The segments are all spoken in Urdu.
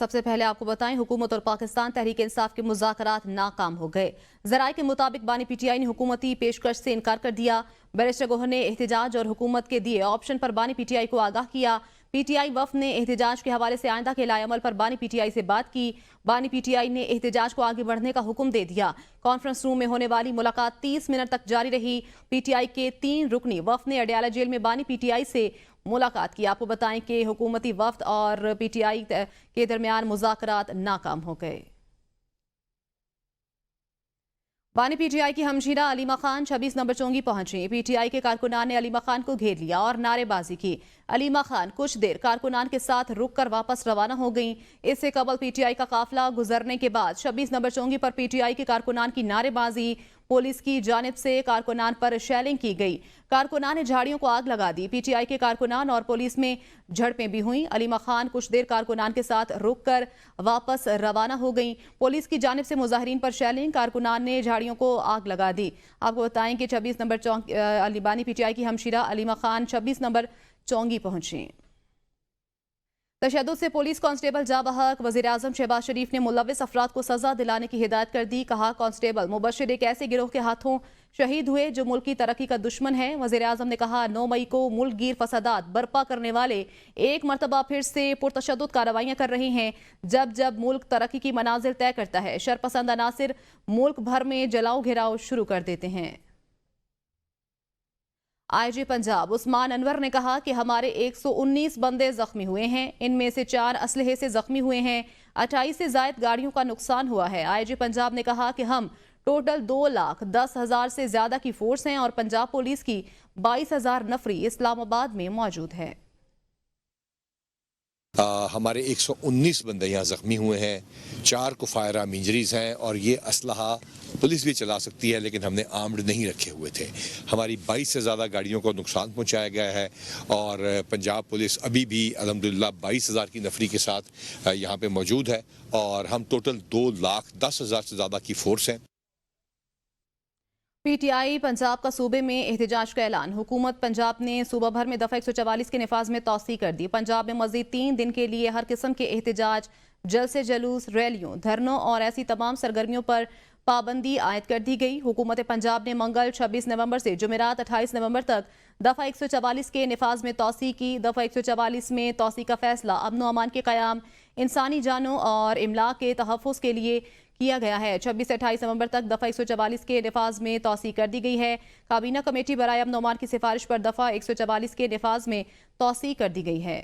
سب سے پہلے آپ کو بتائیں حکومت اور پاکستان تحریک انصاف کے مذاکرات ناکام ہو گئے۔ ذرائع کے مطابق بانی پی ٹی آئی نے حکومتی پیشکش سے انکار کر دیا۔ بیرسٹر گوہر نے احتجاج اور حکومت کے دیے آپشن پر بانی پی ٹی آئی کو آگاہ کیا۔ پی ٹی آئی وفد نے احتجاج کے حوالے سے آئندہ کے لائے عمل پر بانی پی ٹی آئی سے بات کی۔ بانی پی ٹی آئی نے احتجاج کو آگے بڑھنے کا حکم دے دیا۔ کانفرنس روم میں ہونے والی ملاقات 30 منٹ تک جاری رہی۔ پی ٹی آئی کے 3 رکنی وفد نے اڈیالہ جیل میں بانی پی ٹی آئی سے ملاقات کی۔ آپ کو بتائیں کہ حکومتی وفد اور پی ٹی آئی کے درمیان مذاکرات ناکام ہو گئے۔ بانی پی ٹی آئی کی ہمشیرہ علیمہ خان 26 نمبر چونگی پہنچی۔ پی ٹی آئی کے کارکنان نے علیمہ خان کو گھیر لیا اور نعرے بازی کی۔ علیمہ خان کچھ دیر کارکنان کے ساتھ رک کر واپس روانہ ہو گئیں۔ اس سے قبل پی ٹی آئی کا قافلہ گزرنے کے بعد 26 number چونگی per P T I کے کارکنان کی نعرے بازی، پولیس کی جانب سے کارکنان پر شیلنگ کی گئی۔ کارکنان نے جھاڑیوں کو آگ لگا دی۔ پی ٹی آئی کے کارکنان اور پولیس میں جھڑپیں بھی ہوئیں۔ علیمہ خان کچھ دیر کارکنان کے ساتھ رک کر واپس روانہ ہو گئیں۔ پولیس کی جانب سے مظاہرین پر شیلنگ، کارکنان نے جھاڑیوں کو آگ لگا دی۔ آپ کو بتائیں کہ 26 نمبر بانی پی ٹی آئی کی ہمشیرہ علیمہ خان 26 نمبر چونگی پہنچی۔ تشدد سے پولیس کانسٹیبل جاں بحق، وزیراعظم شہباز شریف نے ملوث افراد کو سزا دلانے کی ہدایت کر دی۔ کہا کانسٹیبل مبشر ایک ایسے گروہ کے ہاتھوں شہید ہوئے جو ملک کی ترقی کا دشمن ہے۔ وزیراعظم نے کہا 9 مئی کو ملک گیر فسادات برپا کرنے والے ایک مرتبہ پھر سے پرتشدد کارروائیاں کر رہے ہیں۔ جب ملک ترقی کی منازل طے کرتا ہے، شرپسند عناصر ملک بھر میں جلاؤ گھیراؤ شروع کر دیتے ہیں۔ آئی جی پنجاب عثمان انور نے کہا کہ ہمارے 119 بندے زخمی ہوئے ہیں، ان میں سے 4 اسلحے سے زخمی ہوئے ہیں، 28 سے زائد گاڑیوں کا نقصان ہوا ہے۔ آئی جی پنجاب نے کہا کہ ہم ٹوٹل 2,10,000 سے زیادہ کی فورس ہیں اور پنجاب پولیس کی 22,000 نفری اسلام آباد میں موجود ہے۔ ہمارے 119 بندے یہاں زخمی ہوئے ہیں، 4 کو فائر آرم انجریز ہیں اور یہ اسلحہ پولیس بھی چلا سکتی ہے لیکن ہم نے آرمڈ نہیں رکھے ہوئے تھے۔ ہماری 22 سے زیادہ گاڑیوں کو نقصان پہنچایا گیا ہے اور پنجاب پولیس ابھی بھی الحمدللہ 22,000 کی نفری کے ساتھ یہاں پہ موجود ہے اور ہم ٹوٹل 2,10,000 سے زیادہ کی فورس ہیں۔ پی ٹی آئی پنجاب کا صوبے میں احتجاج کا اعلان۔ حکومت پنجاب نے صوبہ بھر میں دفعہ 144 کے نفاذ میں توسیع کر دی۔ پنجاب میں مزید 3 دن کے لیے ہر قسم کے احتجاج، جلسے جلوس، ریلیوں، دھرنوں اور ایسی تمام سرگرمیوں پر پابندی عائد کر دی گئی۔ حکومت پنجاب نے منگل 26 نومبر سے جمعرات 28 نومبر تک دفعہ 144 کے نفاذ میں توسیع کی۔ دفعہ 144 میں توسیع کا فیصلہ امن و امان کے قیام، انسانی جانوں اور املاک کے تحفظ کے لیے کیا گیا ہے۔ 26 سے 28 نومبر تک دفعہ 144 کے نفاذ میں توسیع کر دی گئی ہے۔ کابینہ کمیٹی برائے امن و امان کی سفارش پر دفعہ 144 کے نفاذ میں توسیع کر دی گئی ہے۔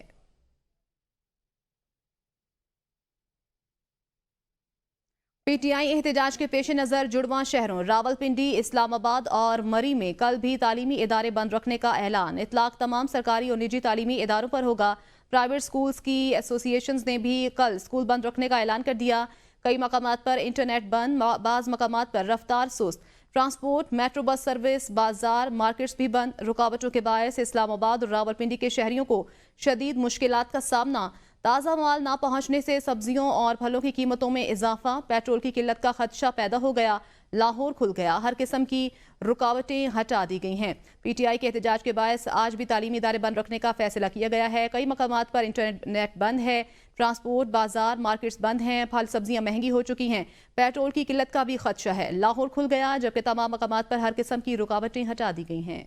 پی ٹی آئی احتجاج کے پیش نظر جڑواں شہروں راولپنڈی، اسلام آباد اور مری میں کل بھی تعلیمی ادارے بند رکھنے کا اعلان۔ اطلاق تمام سرکاری اور نجی تعلیمی اداروں پر ہوگا۔ پرائیویٹ سکولز کی ایسوسی ایشنز نے بھی کل سکول بند رکھنے کا اعلان کر دیا۔ کئی مقامات پر انٹرنیٹ بند، بعض مقامات پر رفتار سست، ٹرانسپورٹ، میٹرو بس سروس، بازار، مارکیٹس بھی بند۔ رکاوٹوں کے باعث اسلام آباد اور راولپنڈی کے شہریوں کو شدید مشکلات کا سامنا۔ تازہ مال نہ پہنچنے سے سبزیوں اور پھلوں کی قیمتوں میں اضافہ، پیٹرول کی قلت کا خدشہ پیدا ہو گیا، لاہور کھل گیا، ہر قسم کی رکاوٹیں ہٹا دی گئی ہیں۔ پی ٹی آئی کے احتجاج کے باعث آج بھی تعلیمی ادارے بند رکھنے کا فیصلہ کیا گیا ہے۔ کئی مقامات پر انٹرنیٹ بند ہے، ٹرانسپورٹ، بازار، مارکیٹس بند ہیں، پھل سبزیاں مہنگی ہو چکی ہیں، پیٹرول کی قلت کا بھی خدشہ ہے، لاہور کھل گیا، جبکہ تمام مقامات پر ہر قسم کی رکاوٹیں ہٹا دی گئی ہیں۔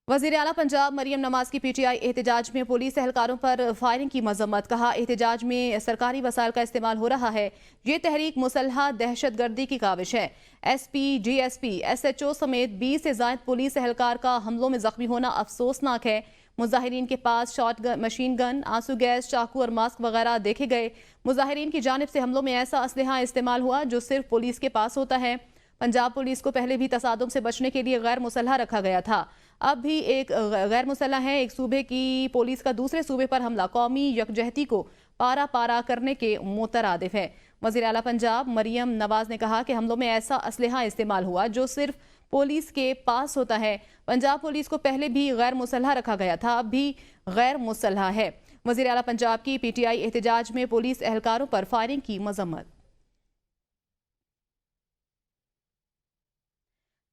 وزیر اعلیٰ پنجاب مریم نواز کی پی ٹی آئی احتجاج میں پولیس اہلکاروں پر فائرنگ کی مذمت۔ کہا احتجاج میں سرکاری وسائل کا استعمال ہو رہا ہے، یہ تحریک مسلح دہشت گردی کی کاوش ہے۔ S P, D S P, S H O سمیت 20 سے زائد پولیس اہلکار کا حملوں میں زخمی ہونا افسوسناک ہے۔ مظاہرین کے پاس شارٹ گن، مشین گن، آنسو گیس، چاقو اور ماسک وغیرہ دیکھے گئے۔ مظاہرین کی جانب سے حملوں میں ایسا اسلحہ استعمال ہوا جو صرف پولیس کے پاس ہوتا ہے۔ پنجاب پولیس کو پہلے بھی تصادم سے بچنے کے لیے غیر مسلح رکھا گیا تھا، اب بھی ایک غیر مسلح ہے۔ ایک صوبے کی پولیس کا دوسرے صوبے پر حملہ قومی یکجہتی کو پارا پارا کرنے کے مترادف ہے۔ وزیر اعلیٰ پنجاب مریم نواز نے کہا کہ حملوں میں ایسا اسلحہ استعمال ہوا جو صرف پولیس کے پاس ہوتا ہے۔ پنجاب پولیس کو پہلے بھی غیر مسلح رکھا گیا تھا، اب بھی غیر مسلح ہے۔ وزیر اعلیٰ پنجاب کی پی ٹی آئی احتجاج میں پولیس اہلکاروں پر فائرنگ کی مذمت۔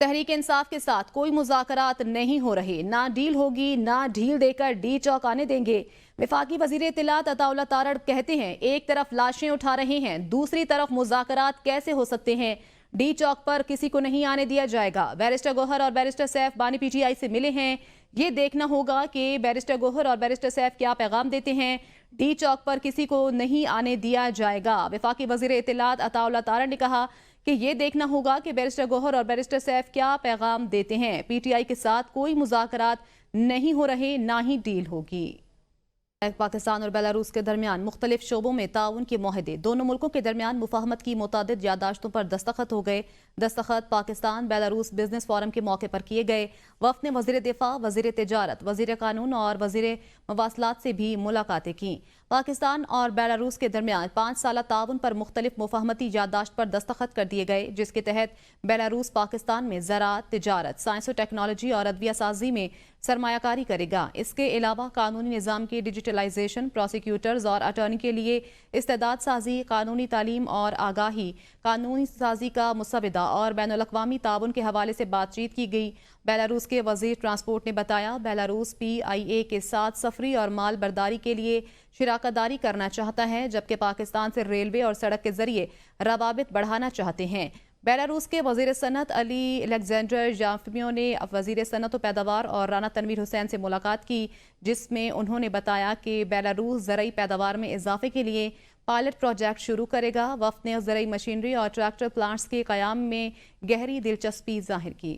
تحریک انصاف کے ساتھ کوئی مذاکرات نہیں ہو رہے، نہ ڈیل ہوگی نہ ڈھیل دے کر ڈی چوک آنے دیں گے۔ وفاقی وزیر اطلاعات عطا اللہ تارڑ کہتے ہیں ایک طرف لاشیں اٹھا رہے ہیں، دوسری طرف مذاکرات کیسے ہو سکتے ہیں؟ ڈی چوک پر کسی کو نہیں آنے دیا جائے گا۔ بیرسٹر گوہر اور بیرسٹر سیف بانی پی ٹی آئی سے ملے ہیں، یہ دیکھنا ہوگا کہ بیرسٹر گوہر اور بیرسٹر سیف کیا پیغام دیتے ہیں۔ ڈی چوک پر کسی کو نہیں آنے دیا جائے گا۔ وفاقی وزیر اطلاعات عطا اللہ تارڑ نے کہا کہ یہ دیکھنا ہوگا کہ بیرسٹر گوہر اور بیرسٹر سیف کیا پیغام دیتے ہیں۔ پی ٹی آئی کے ساتھ کوئی مذاکرات نہیں ہو رہے، نہ ہی ڈیل ہوگی۔ پاکستان اور بیلاروس کے درمیان مختلف شعبوں میں تعاون کے معاہدے، دونوں ملکوں کے درمیان مفاہمت کی متعدد یادداشتوں پر دستخط ہو گئے۔ دستخط پاکستان بیلاروس بزنس فورم کے موقع پر کیے گئے۔ وفد نے وزیر دفاع، وزیر تجارت، وزیر قانون اور وزیر مواصلات سے بھی ملاقاتیں کیں۔ پاکستان اور بیلاروس کے درمیان 5 سالہ تعاون پر مختلف مفاہمتی یادداشت پر دستخط کر دیے گئے، جس کے تحت بیلاروس پاکستان میں زراعت، تجارت، سائنس و ٹیکنالوجی اور ادویہ سازی میں سرمایہ کاری کرے گا۔ اس کے علاوہ قانونی نظام کی ڈیجیٹلائزیشن، پروسیکیوٹرز اور اٹارنی کے لیے استعداد سازی، قانونی تعلیم اور آگاہی، قانونی سازی کا مسودہ اور بین الاقوامی تعاون کے حوالے سے بات چیت کی گئی۔ بیلاروس کے وزیر ٹرانسپورٹ نے بتایا بیلاروس پی آئی اے کے ساتھ سفری اور مال برداری کے لیے شراکت داری کرنا چاہتا ہے، جبکہ پاکستان سے ریلوے اور سڑک کے ذریعے روابط بڑھانا چاہتے ہیں۔ بیلاروس کے وزیر صنعت علی الیگزینڈر یافمیو نے وزیر صنعت و پیداوار اور رانا تنویر حسین سے ملاقات کی، جس میں انہوں نے بتایا کہ بیلاروس زرعی پیداوار میں اضافے کے لیے پائلٹ پروجیکٹ شروع کرے گا۔ وفد نے زرعی مشینری اور ٹریکٹر پلانٹس کے قیام میں گہری دلچسپی ظاہر کی۔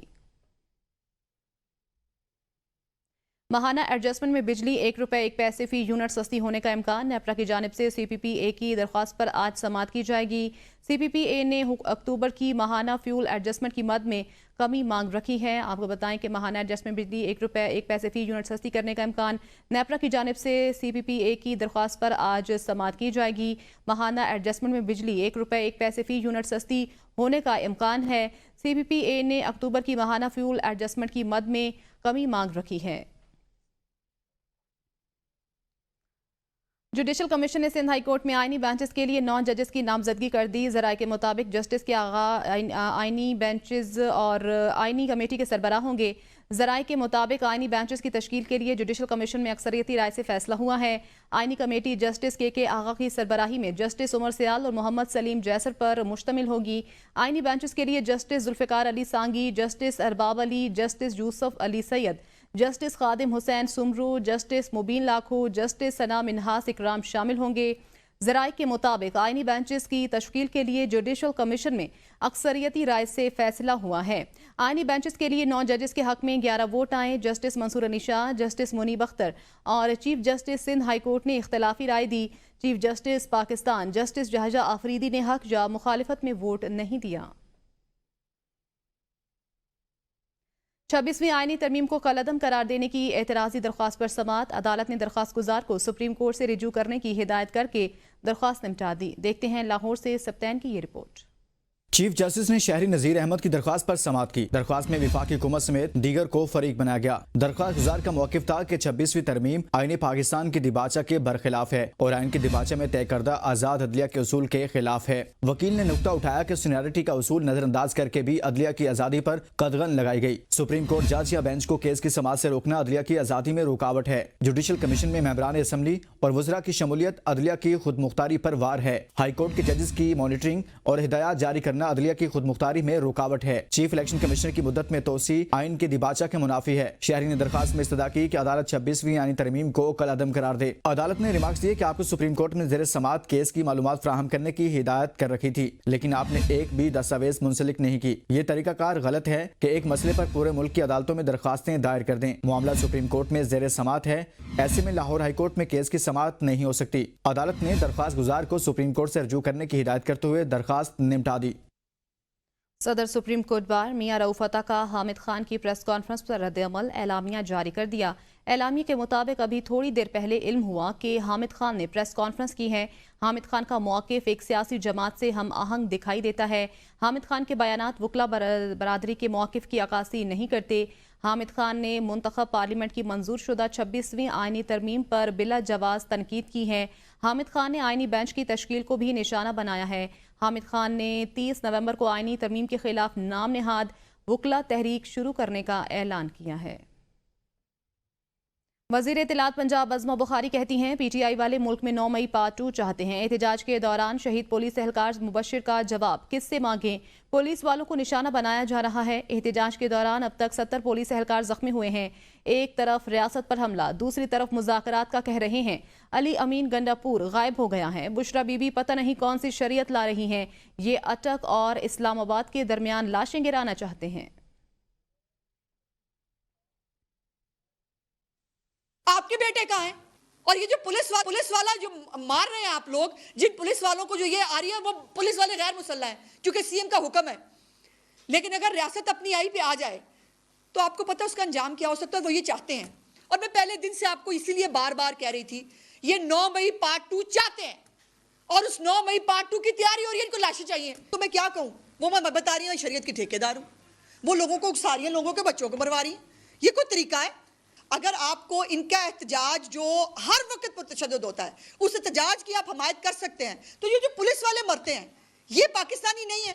ماہانہ ایڈجسٹمنٹ میں بجلی 1 روپے 1 پیسے فی یونٹ سستی ہونے کا امکان۔ نیپرا کی جانب سے سی پی پی اے کی درخواست پر آج سماعت کی جائے گی۔ سی پی پی اے نے اکتوبر کی ماہانہ فیول ایڈجسٹمنٹ کی مد میں کمی مانگ رکھی ہے۔ آپ کو بتائیں کہ ماہانہ ایڈجسٹمنٹ بجلی 1 روپے 1 پیسے فی یونٹ سستی کرنے کا امکان۔ نیپرا کی جانب سے سی پی پی اے کی درخواست پر آج سماعت کی جائے گی۔ ماہانہ ایڈجسٹمنٹ میں بجلی 1 روپے 1 پیسے فی یونٹ سستی ہونے کا امکان ہے۔ سی پی پی اے نے اکتوبر کی ماہانہ فیول ایڈجسٹمنٹ کی مد میں کمی مانگ رکھی ہے۔ جوڈیشل کمیشن نے سندھ ہائی کورٹ میں آئینی بینچز کے لیے 9 ججز کی نامزدگی کر دی۔ ذرائع کے مطابق جسٹس کے آئینی بینچز اور آئینی کمیٹی کے سربراہ ہوں گے۔ ذرائع کے مطابق آئینی بینچز کی تشکیل کے لیے جوڈیشل کمیشن میں اکثریتی رائے سے فیصلہ ہوا ہے۔ آئینی کمیٹی جسٹس کے آغا کی سربراہی میں جسٹس عمر سیال اور محمد سلیم جیسر پر مشتمل ہوگی۔ آئینی بینچز کے لیے جسٹس ذوالفقار علی سانگی، جسٹس ارباب علی، جسٹس یوسف علی سید، جسٹس خادم حسین سمرو، جسٹس مبین لاکھو، جسٹس ثنا منہاس اکرام شامل ہوں گے۔ ذرائع کے مطابق آئینی بینچز کی تشکیل کے لیے جوڈیشل کمیشن میں اکثریتی رائے سے فیصلہ ہوا ہے۔ آئینی بینچز کے لیے 9 ججز کے حق میں 11 ووٹ آئے۔ جسٹس منصور علی شاہ، جسٹس منیب اختر اور chief justice Sindh high court نے اختلافی رائے دی۔ Chief justice Pakistan justice Yahya Afridi نے حق یا مخالفت میں ووٹ نہیں دیا۔ 26ویں آئینی ترمیم کو کالعدم قرار دینے کی اعتراضی درخواست پر سماعت۔ عدالت نے درخواست گزار کو سپریم کورٹ سے رجوع کرنے کی ہدایت کر کے درخواست نمٹا دی۔ دیکھتے ہیں لاہور سے سبتین کی یہ رپورٹ۔ چیف جسٹس نے شہری نذیر احمد کی درخواست پر سماعت کی۔ درخواست میں وفاقی حکومت سمیت دیگر کو فریق بنایا گیا۔ درخواست گزار کا موقف تھا کہ 26ویں ترمیم آئین پاکستان کی دیباچہ کے برخلاف ہے اور آئین کی دیباچہ میں طے کردہ آزاد عدلیہ کے اصول کے خلاف ہے۔ وکیل نے نقطہ اٹھایا کہ سینیرٹی کا اصول نظر انداز کر کے بھی عدلیہ کی آزادی پر قدغن لگائی گئی۔ سپریم کورٹ جج یا بینچ کو کیس کی سماعت سے روکنا عدلیہ کی آزادی میں رکاوٹ ہے۔ جوڈیشل کمیشن میں ممبران اسمبلی اور وزراء کی شمولیت عدلیہ کی خود مختاری پر وار ہے۔ ہائی کورٹ کے ججز کی مانیٹرنگ اور ہدایات جاری کرنا عدلیہ کی خود مختاری میں رکاوٹ ہے۔ چیف الیکشن کمشنر کی مدت میں توسیع آئین کی دیباچہ کے منافی ہے۔ شہری نے درخواست میں استدعا کی کہ عدالت 26ویں آئینی ترمیم کو کالعدم قرار دے۔ عدالت نے ریمارکس دیے کہ آپ کو سپریم کورٹ میں زیر سماعت کیس کی معلومات فراہم کرنے کی ہدایت کر رکھی تھی، لیکن آپ نے ایک بھی دستاویز منسلک نہیں کی۔ یہ طریقہ کار غلط ہے کہ ایک مسئلے پر پورے ملک کی عدالتوں میں درخواستیں دائر کر دیں۔ معاملہ سپریم کورٹ میں زیر سماعت ہے، ایسے میں لاہور ہائی کورٹ میں کیس کی سماعت نہیں ہو سکتی۔ عدالت نے درخواست گزار کو سپریم کورٹ سے رجوع کرنے کی ہدایت کرتے ہوئے درخواست نمٹا دی۔ صدر سپریم کورٹ بار میاں رؤوف عطا کا حامد خان کی پریس کانفرنس پر رد عمل، اعلامیہ جاری کر دیا۔ اعلامیہ کے مطابق ابھی تھوڑی دیر پہلے علم ہوا کہ حامد خان نے پریس کانفرنس کی ہے۔ حامد خان کا موقف ایک سیاسی جماعت سے ہم آہنگ دکھائی دیتا ہے۔ حامد خان کے بیانات وکلا برادری کے موقف کی عکاسی نہیں کرتے۔ حامد خان نے منتخب پارلیمنٹ کی منظور شدہ 26ویں آئینی ترمیم پر بلا جواز تنقید کی ہے۔ حامد خان نے آئینی بینچ کی تشکیل کو بھی نشانہ بنایا ہے۔ حامد خان نے 30 نومبر کو آئینی ترمیم کے خلاف نام نہاد وکلا تحریک شروع کرنے کا اعلان کیا ہے۔ وزیر اطلاعات پنجاب عظمہ بخاری کہتی ہیں پی ٹی آئی والے ملک میں 9 مئی پارٹ 2 چاہتے ہیں۔ احتجاج کے دوران شہید پولیس اہلکار مبشر کا جواب کس سے مانگیں؟ پولیس والوں کو نشانہ بنایا جا رہا ہے۔ احتجاج کے دوران اب تک 70 پولیس اہلکار زخمی ہوئے ہیں۔ ایک طرف ریاست پر حملہ، دوسری طرف مذاکرات کا کہہ رہے ہیں۔ علی امین گنڈا پور غائب ہو گیا ہے۔ بشرا بی بی پتہ نہیں کون سی شریعت لا رہی ہیں۔ یہ اٹک اور اسلام آباد کے درمیان لاشیں گرانا چاہتے ہیں۔ آپ کے بیٹے کہاں ہیں؟ اور یہ جو پولیس والا جو مار رہے ہیں آپ لوگ، جن پولیس والوں کو جو یہ آ رہی ہے وہ پولیس والے غیر مسلح ہیں کیونکہ سی ایم کا حکم ہے۔ لیکن اگر ریاست اپنی آئی پہ آ جائے تو آپ کو پتہ اس کا انجام کیا ہو سکتا ہے، وہ یہ چاہتے ہیں۔ اور میں پہلے دن سے آپ کو اسی لیے بار بار کہہ رہی تھی یہ 9 مئی پارٹ 2 چاہتے ہیں اور اس 9 مئی پارٹ 2 کی تیاری ہو رہی ہے، ان کو لاشیں چاہیے۔ تو میں کیا کہوں؟ وہ میں بتا رہی ہوں شریعت کی ٹھیکیدار ہوں، وہ لوگوں کو اکسا رہی ہیں، لوگوں کے بچوں کو مروا رہی ہیں۔ یہ کوئی طریقہ ہے؟ اگر آپ کو ان کا احتجاج جو ہر وقت پر تشدد ہوتا ہے اس احتجاج کی آپ حمایت کر سکتے ہیں، تو یہ جو پولیس والے مرتے ہیں یہ پاکستانی نہیں ہیں۔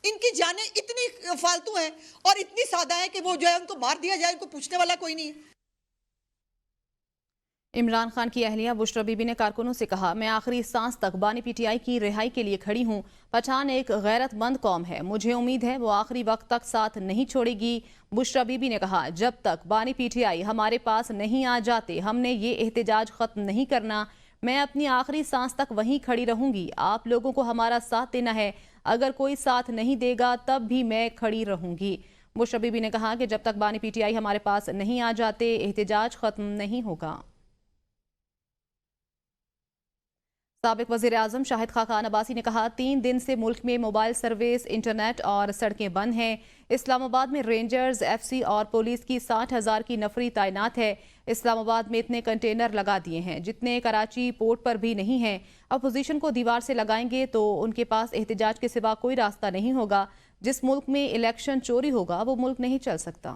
ان کی جانیں اتنی فالتو ہیں اور اتنی سادہ ہیں کہ وہ جو ہے ان کو مار دیا جائے، ان کو پوچھنے والا کوئی نہیں ہے۔ عمران خان کی اہلیہ بشرا بی بی نے کارکنوں سے کہا میں آخری سانس تک بانی پی ٹی آئی کی رہائی کے لیے کھڑی ہوں۔ پٹھان ایک غیرت مند قوم ہے، مجھے امید ہے وہ آخری وقت تک ساتھ نہیں چھوڑے گی۔ بشرا بی بی نے کہا جب تک بانی پی ٹی آئی ہمارے پاس نہیں آ جاتے ہم نے یہ احتجاج ختم نہیں کرنا۔ میں اپنی آخری سانس تک وہیں کھڑی رہوں گی۔ آپ لوگوں کو ہمارا ساتھ دینا ہے، اگر کوئی ساتھ نہیں دے گا تب بھی میں کھڑی رہوں گی۔ بشرا بی بی نے کہا کہ جب تک بانی پی ٹی آئی ہمارے پاس نہیں آ جاتے احتجاج ختم نہیں ہوگا۔ سابق وزیر اعظم شاہد خاقان عباسی نے کہا 3 دن سے ملک میں موبائل سروس، انٹرنیٹ اور سڑکیں بند ہیں۔ اسلام آباد میں رینجرز، ایف سی اور پولیس کی 60,000 کی نفری تعینات ہے۔ اسلام آباد میں اتنے کنٹینر لگا دیے ہیں جتنے کراچی پورٹ پر بھی نہیں ہیں۔ اپوزیشن کو دیوار سے لگائیں گے تو ان کے پاس احتجاج کے سوا کوئی راستہ نہیں ہوگا۔ جس ملک میں الیکشن چوری ہوگا وہ ملک نہیں چل سکتا۔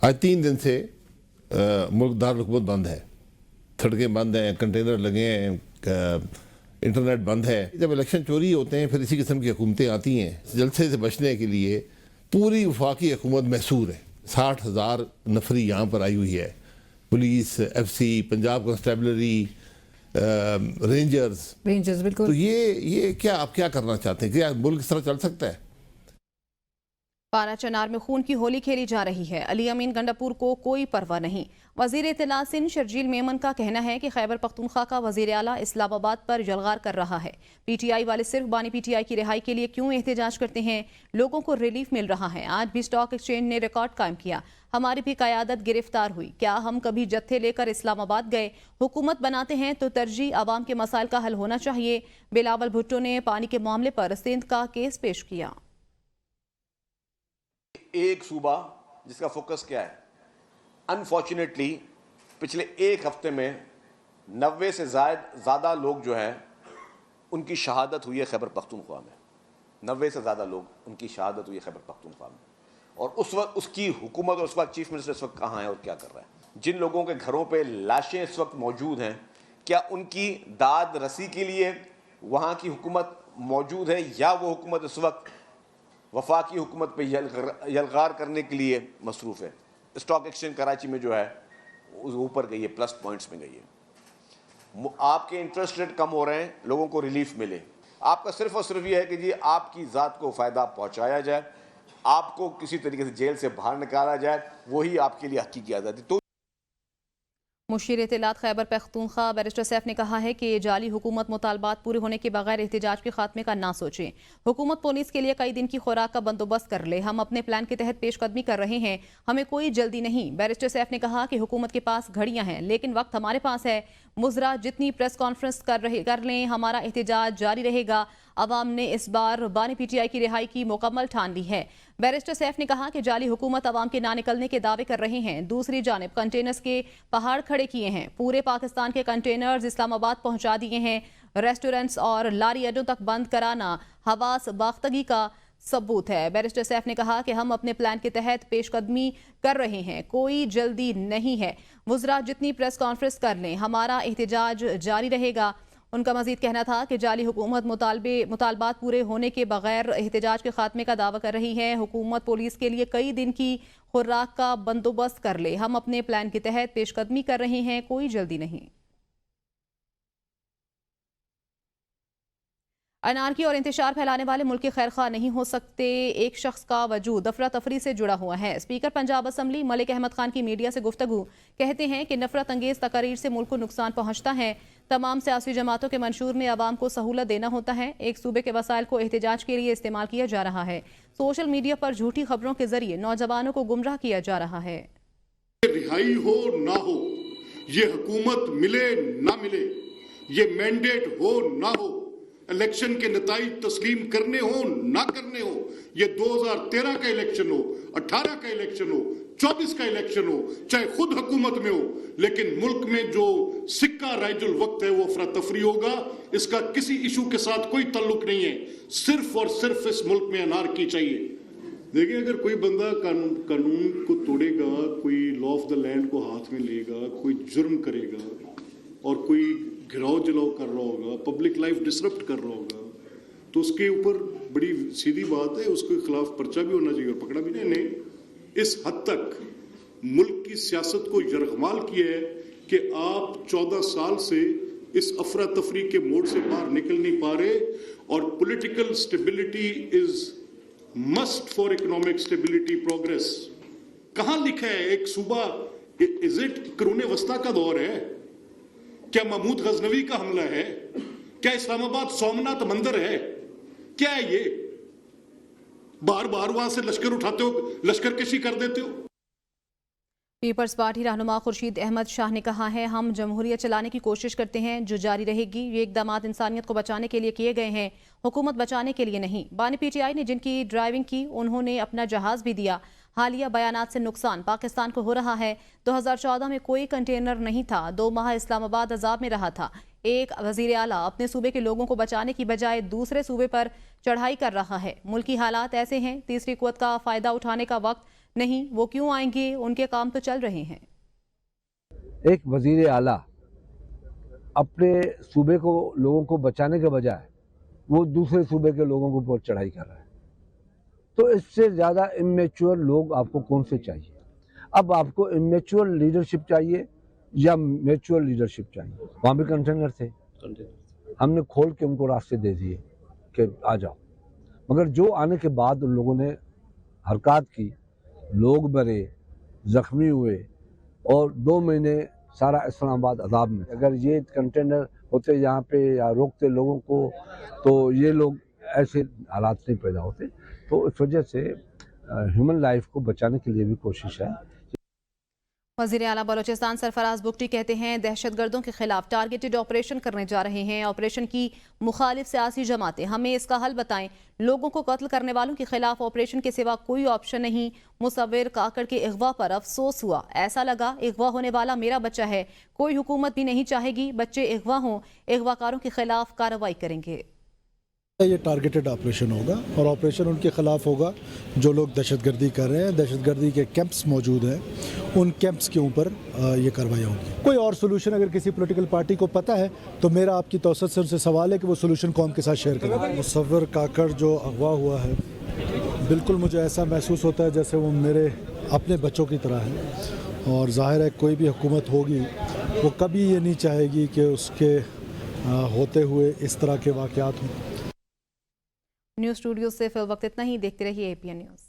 آج 3 دن سے ملک دارالحکومت بند ہے، سڑکیں بند ہیں، کنٹینر لگے ہیں، انٹرنیٹ بند ہے۔ جب الیکشن چوری ہوتے ہیں پھر اسی قسم کی حکومتیں آتی ہیں۔ جلسے سے بچنے کے لیے پوری وفاقی حکومت محصور ہے۔ 60,000 نفری یہاں پر آئی ہوئی ہے، police, F C, Punjab constabulary, rangers بالکل۔ تو یہ کیا آپ کیا کرنا چاہتے ہیں؟ کیا ملک اس طرح چل سکتا ہے؟ پارا چنار میں خون کی ہولی کھیلی جا رہی ہے، علی امین گنڈا پور کو کوئی پرواہ نہیں۔ وزیر اطلاع سندھ شرجیل میمن کا کہنا ہے کہ خیبر پختونخوا کا وزیر اعلیٰ اسلام آباد پر یلغار کر رہا ہے۔ پی ٹی آئی والے صرف بانی پی ٹی آئی کی رہائی کے لیے کیوں احتجاج کرتے ہیں؟ لوگوں کو ریلیف مل رہا ہے۔ آج بھی اسٹاک ایکسچینج نے ریکارڈ قائم کیا، ہماری بھی قیادت گرفتار ہوئی۔ کیا ہم کبھی جتھے لے کر اسلام آباد گئے؟ حکومت بناتے ہیں تو ترجیح عوام کے مسائل کا حل ہونا چاہیے۔ بلاول بھٹو نے پانی کے معاملے پر سندھ کا کیس پیش کیا۔ ایک صوبہ جس کا فوکس کیا ہے، انفارچونیٹلی پچھلے 1 ہفتے میں 90 سے زیادہ لوگ جو ہیں ان کی شہادت ہوئی ہے خیبر پختونخوا میں۔ 90 سے زیادہ لوگ ان کی شہادت ہوئی ہے خیبر پختونخوا میں، اور اس وقت اس کی حکومت اور اس وقت چیف منسٹر اس وقت کہاں ہے اور کیا کر رہا ہے؟ جن لوگوں کے گھروں پہ لاشیں اس وقت موجود ہیں، کیا ان کی داد رسی کے لیے وہاں کی حکومت موجود ہے یا وہ حکومت اس وقت وفاقی حکومت پہ یلغار کرنے کے لیے مصروف ہے؟ اسٹاک ایکسچینج کراچی میں جو ہے اوپر گئی ہے، پلس پوائنٹس میں گئی ہے۔ آپ کے انٹرسٹ ریٹ کم ہو رہے ہیں، لوگوں کو ریلیف ملے۔ آپ کا صرف اور صرف یہ ہے کہ جی آپ کی ذات کو فائدہ پہنچایا جائے، آپ کو کسی طریقے سے جیل سے باہر نکالا جائے، وہی آپ کے لیے حقیقی آزادی۔ تو مشیر اطلاعات خیبر پختونخوا بیرسٹر سیف نے کہا ہے کہ جعلی حکومت مطالبات پورے ہونے کے بغیر احتجاج کے خاتمے کا نہ سوچیں۔ حکومت پولیس کے لیے کئی دن کی خوراک کا بندوبست کر لے، ہم اپنے پلان کے تحت پیش قدمی کر رہے ہیں، ہمیں کوئی جلدی نہیں۔ بیرسٹر سیف نے کہا کہ حکومت کے پاس گھڑیاں ہیں لیکن وقت ہمارے پاس ہے۔ مضرا جتنی پریس کانفرنس کر لیں، ہمارا احتجاج جاری رہے گا۔ عوام نے اس بار بانی پی ٹی آئی کی رہائی کی مکمل ٹھان لی ہے۔ بیرسٹر سیف نے کہا کہ جعلی حکومت عوام کے نہ نکلنے کے دعوے کر رہے ہیں، دوسری جانب کنٹینرز کے پہاڑ کھڑے کیے ہیں، پورے پاکستان کے کنٹینرز اسلام آباد پہنچا دیے ہیں۔ ریسٹورنٹس اور لاری اڈوں تک بند کرانا حواس باختگی کا ثبوت ہے۔ بیرسٹر سیف نے کہا کہ ہم اپنے پلان کے تحت پیش قدمی کر رہے ہیں، کوئی جلدی نہیں ہے۔ وزراء جتنی پریس کانفرنس کر لیں، ہمارا احتجاج جاری رہے گا۔ ان کا مزید کہنا تھا کہ جعلی حکومت مطالبات پورے ہونے کے بغیر احتجاج کے خاتمے کا دعویٰ کر رہی ہے. حکومت پولیس کے لیے کئی دن کی خوراک کا بندوبست کر لے. ہم اپنے پلان کے تحت پیش قدمی کر رہے ہیں, کوئی جلدی نہیں. انارکی اور انتشار پھیلانے والے ملک کے خیر خواہ نہیں ہو سکتے. ایک شخص کا وجود افراتفری سے جڑا ہوا ہے. اسپیکر پنجاب اسمبلی ملک احمد خان کی میڈیا سے گفتگو کہتے ہیں کہ نفرت انگیز تقاریر سے ملک کو نقصان پہنچتا ہے. تمام سیاسی جماعتوں کے منشور میں عوام کو سہولت دینا ہوتا ہے. ایک صوبے کے وسائل کو احتجاج کے لیے استعمال کیا جا رہا ہے. سوشل میڈیا پر جھوٹی خبروں کے ذریعے نوجوانوں کو گمراہ کیا جا رہا ہے. رہائی ہو نہ ہو, یہ حکومت ملے نہ ملے, یہ مینڈیٹ ہو نہ ہو, الیکشن کے نتائج تسلیم کرنے ہو نہ کرنے ہو, یہ 2013 کا الیکشن ہو, 18 کا الیکشن ہو, 24 کا الیکشن ہو, چاہے خود حکومت میں ہو, لیکن ملک میں جو سکہ رائج الوقت ہے وہ افراتفری ہوگا. اس کا کسی ایشو کے ساتھ کوئی تعلق نہیں ہے, صرف اور صرف اس ملک میں انارکی چاہیے. دیکھیں, اگر کوئی بندہ قانون کو توڑے گا, کوئی لا آف دا لینڈ کو ہاتھ میں لے گا, کوئی جرم کرے گا اور کوئی گھراؤ جلاؤ کر رہا ہوگا, پبلک لائف ڈسرپٹ کر رہا ہوگا, تو اس کے اوپر بڑی سیدھی بات ہے, اس کے خلاف پرچہ بھی ہونا چاہیے اور پکڑا بھی نہیں. اس حد تک ملک کی سیاست کو یرغمال کیا ہے کہ آپ 14 سال سے اس افراتفری کے موڑ سے باہر نکل نہیں پا رہے. اور political stability is must for economic stability progress. کہاں لکھا ہے ایک صوبہ؟ از اٹ قرون وسطی کا دور ہے؟ کیا محمود غزنوی کا حملہ ہے؟ کیا اسلام آباد سومناتھ مندر ہے؟ کیا ہے یہ؟ بار بار وہاں سے لشکر اٹھاتے ہو, لشکر کشی کر دیتے ہو. پیپلز پارٹی رہنما خورشید احمد شاہ نے کہا ہے, ہم جمہوریت چلانے کی کوشش کرتے ہیں جو جاری رہے گی. یہ اقدامات انسانیت کو بچانے کے لیے کیے گئے ہیں, حکومت بچانے کے لیے نہیں. بانی پی ٹی آئی نے جن کی ڈرائیونگ کی انہوں نے اپنا جہاز بھی دیا. حالیہ بیانات سے نقصان پاکستان کو ہو رہا ہے. 2014 میں کوئی کنٹینر نہیں تھا, 2 ماہ اسلام آباد عذاب میں رہا تھا. ایک وزیر اعلیٰ اپنے صوبے کے لوگوں کو بچانے کی بجائے دوسرے صوبے پر چڑھائی کر رہا ہے. ملکی حالات ایسے ہیں, تیسری قوت کا فائدہ اٹھانے کا وقت نہیں. وہ کیوں آئیں گے, ان کے کام تو چل رہے ہیں. ایک وزیر اعلیٰ اپنے صوبے کو لوگوں کو بچانے کے بجائے وہ دوسرے صوبے کے لوگوں کو پر چڑھائی کر رہا ہے. تو اس سے زیادہ امیچور لوگ آپ کو کون سے چاہیے؟ اب آپ کو امیچور لیڈرشپ چاہیے یا میچور لیڈرشپ چاہیے؟ وہاں بھی کنٹینر تھے, ہم نے کھول کے ان کو راستے دے دیے کہ آ جاؤ, مگر جو آنے کے بعد ان لوگوں نے حرکات کی, لوگ مرے, زخمی ہوئے اور 2 مہینے سارا اسلام آباد عذاب میں. اگر یہ کنٹینر ہوتے یہاں پہ یا روکتے لوگوں کو تو یہ لوگ ایسے حالات نہیں پیدا ہوتے. تو اس وجہ سے ہیومن لائف کو بچانے کے لیے بھی کوشش ہے. وزیر اعلیٰ بلوچستان سرفراز بگٹی کہتے ہیں دہشت گردوں کے خلاف ٹارگیٹڈ آپریشن کرنے جا رہے ہیں. آپریشن کی مخالف سیاسی جماعتیں ہمیں اس کا حل بتائیں. لوگوں کو قتل کرنے والوں کے خلاف آپریشن کے سوا کوئی آپشن نہیں. مصور کاکڑ کے اغوا پر افسوس ہوا, ایسا لگا اغوا ہونے والا میرا بچہ ہے. کوئی حکومت بھی نہیں چاہے گی بچے اغوا ہوں. اغوا کاروں کے خلاف کارروائی کریں گے. یہ ٹارگیٹڈ آپریشن ہوگا اور آپریشن ان کے خلاف ہوگا جو لوگ دہشت گردی کر رہے ہیں. دہشت گردی کے کیمپس موجود ہیں, ان کیمپس کے اوپر یہ کاروائیاں ہوگی. کوئی اور سولوشن اگر کسی پولیٹیکل پارٹی کو پتہ ہے تو میرا آپ کی توسط سے ان سے سوال ہے کہ وہ سولوشن قوم کے ساتھ شیئر کریں. مصور کاکڑ جو اغوا ہوا ہے, بالکل مجھے ایسا محسوس ہوتا ہے جیسے وہ میرے اپنے بچوں کی طرح ہے. اور ظاہر ہے کوئی بھی حکومت ہوگی وہ کبھی یہ نہیں چاہے گی کہ اس کے ہوتے ہوئے اس طرح کے واقعات ہوں. نیوز اسٹوڈیو سے فی الوقت اتنا ہی. دیکھتے رہیے APN نیوز.